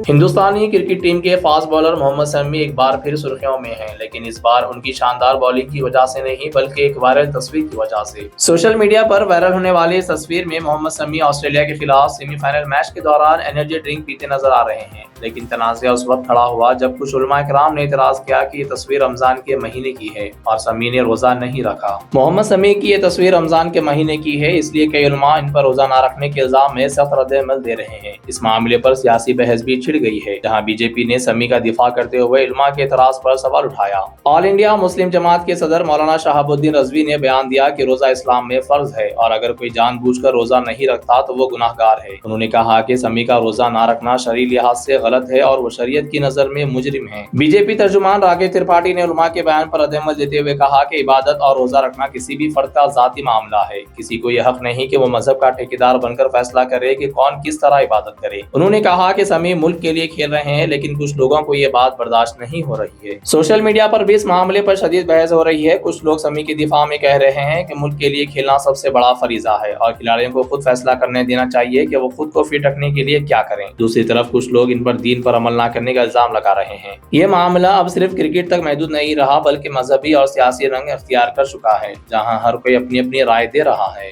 ہندوستانی cricket team کے fast bowler محمد سمیع ایک بار پھر سرخیوں میں ہیں، لیکن اس بار ان کی شاندار بولنگ کی وجہ سے نہیں بلکہ ایک وائرل تصویر کی وجہ سے۔ سوشل میڈیا پر وائرل ہونے والی اس تصویر میں محمد سمیع آسٹریلیا کے خلاف سیمی فائنل میچ کے دوران انرجی ڈرنک پیتے نظر آ رہے ہیں، لیکن تنازع اس وقت کھڑا ہوا جب کچھ علماء کرام نے اعتراض کیا کہ یہ تصویر رمضان کے مہینے کی ہے اور سمیع نے روزہ نہیں رکھا۔ محمد سمیع کی یہ تصویر رمضان کے مہینے کی ہے، اس لیے کئی علماء ان پر روزہ نہ رکھنے کے الزام میں سخت رد عمل دے رہے ہیں۔ اس معاملے پر سیاسی بحث بھی چھڑ گئی ہے، جہاں بی جے پی نے سمیع کا دفاع کرتے ہوئے علماء کے اعتراض پر سوال اٹھایا۔ آل انڈیا مسلم جماعت کے صدر مولانا شہاب الدین رضوی نے بیان دیا کہ روزہ اسلام میں فرض ہے اور اگر کوئی جان بوجھ کر روزہ نہیں رکھتا تو وہ گناہ گار ہے۔ انہوں نے کہا کہ سمیع کا روزہ نہ رکھنا شرعی لحاظ سے غلط ہے اور وہ شریعت کی نظر میں مجرم ہے۔ بی جے پی ترجمان راکیش ترپاٹھی نے علماء کے بیان پر رد عمل دیتے ہوئے کہا کہ عبادت اور روزہ رکھنا کسی بھی فرد کا ذاتی معاملہ ہے، کسی کو یہ حق نہیں کہ وہ مذہب کا ٹھیکیدار بن کر فیصلہ کرے کہ کون کس طرح عبادت کرے۔ انہوں نے کہا کہ سمیع ملک کے لیے کھیل رہے ہیں، لیکن کچھ لوگوں کو یہ بات برداشت نہیں ہو رہی ہے۔ سوشل میڈیا پر بھی اس معاملے پر شدید بحث ہو رہی ہے۔ کچھ لوگ سمیع کے دفاع میں کہہ رہے ہیں کہ ملک کے لیے کھیلنا سب سے بڑا فریضہ ہے اور کھلاڑیوں کو خود فیصلہ کرنے دینا چاہیے کہ وہ خود کو فٹ رکھنے کے لیے کیا کریں۔ دوسری طرف کچھ لوگ ان پر دین پر عمل نہ کرنے کا الزام لگا رہے ہیں۔ یہ معاملہ اب صرف کرکٹ تک محدود نہیں رہا بلکہ مذہبی اور سیاسی رنگ اختیار کر چکا ہے، جہاں ہر کوئی اپنی اپنی رائے دے رہا ہے۔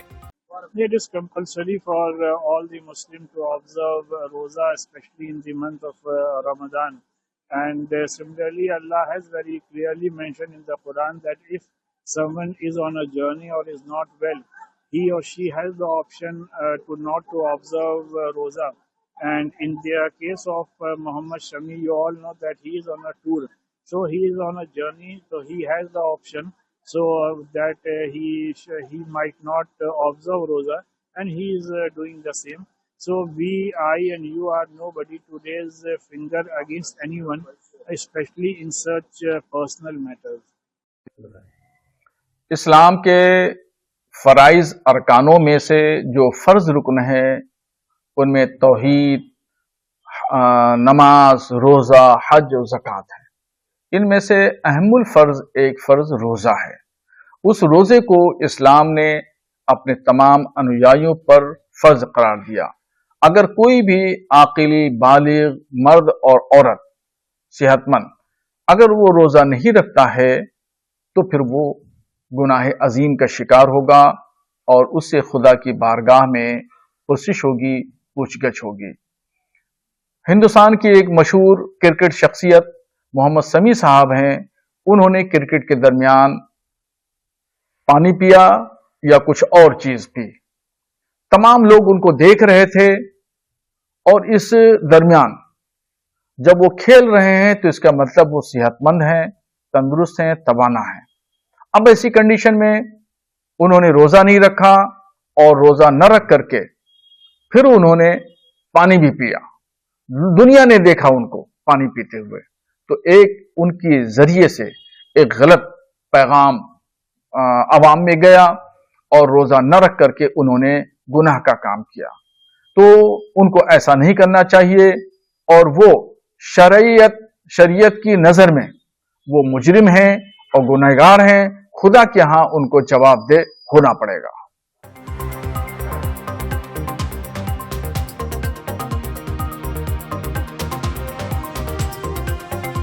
It is compulsory for all the Muslims to observe Roza, especially in the month of Ramadan. And similarly, Allah has very clearly mentioned in the Quran that if someone is on a journey or is not well, he or she has the option to observe Roza. And in the case of Muhammad Shami, you all know that he is on a tour. So he is on a journey, so he has the option so that he might not observe Roza, and he is doing the same. So I and you are nobody to raise a finger against anyone, especially in such personal matters. اسلام کے فرائض ارکانوں میں سے جو فرض رکن ہے ان میں توحید، نماز، روزہ، حج و زکوٰۃ ہے۔ ان میں سے اہم الفرض ایک فرض روزہ ہے۔ اس روزے کو اسلام نے اپنے تمام انویائیوں پر فرض قرار دیا۔ اگر کوئی بھی عاقلی بالغ مرد اور عورت صحت مند اگر وہ روزہ نہیں رکھتا ہے تو پھر وہ گناہ عظیم کا شکار ہوگا اور اس سے خدا کی بارگاہ میں پرسش ہوگی، پوچھ گچھ ہوگی۔ ہندوستان کی ایک مشہور کرکٹ شخصیت محمد سمیع صاحب ہیں۔ انہوں نے کرکٹ کے درمیان پانی پیا یا کچھ اور چیز پی۔ تمام لوگ ان کو دیکھ رہے تھے اور اس درمیان جب وہ کھیل رہے ہیں تو اس کا مطلب وہ صحت مند ہیں، تندرست ہیں، توانا ہیں۔ اب ایسی کنڈیشن میں انہوں نے روزہ نہیں رکھا اور روزہ نہ رکھ کر کے پھر انہوں نے پانی بھی پیا۔ دنیا نے دیکھا ان کو پانی پیتے ہوئے، تو ایک ان کے ذریعے سے ایک غلط پیغام عوام میں گیا اور روزہ نہ رکھ کر کے انہوں نے گناہ کا کام کیا۔ تو ان کو ایسا نہیں کرنا چاہیے اور وہ شریعت کی نظر میں وہ مجرم ہیں اور گنہگار ہیں۔ خدا کے ہاں ان کو جواب دہ ہونا پڑے گا۔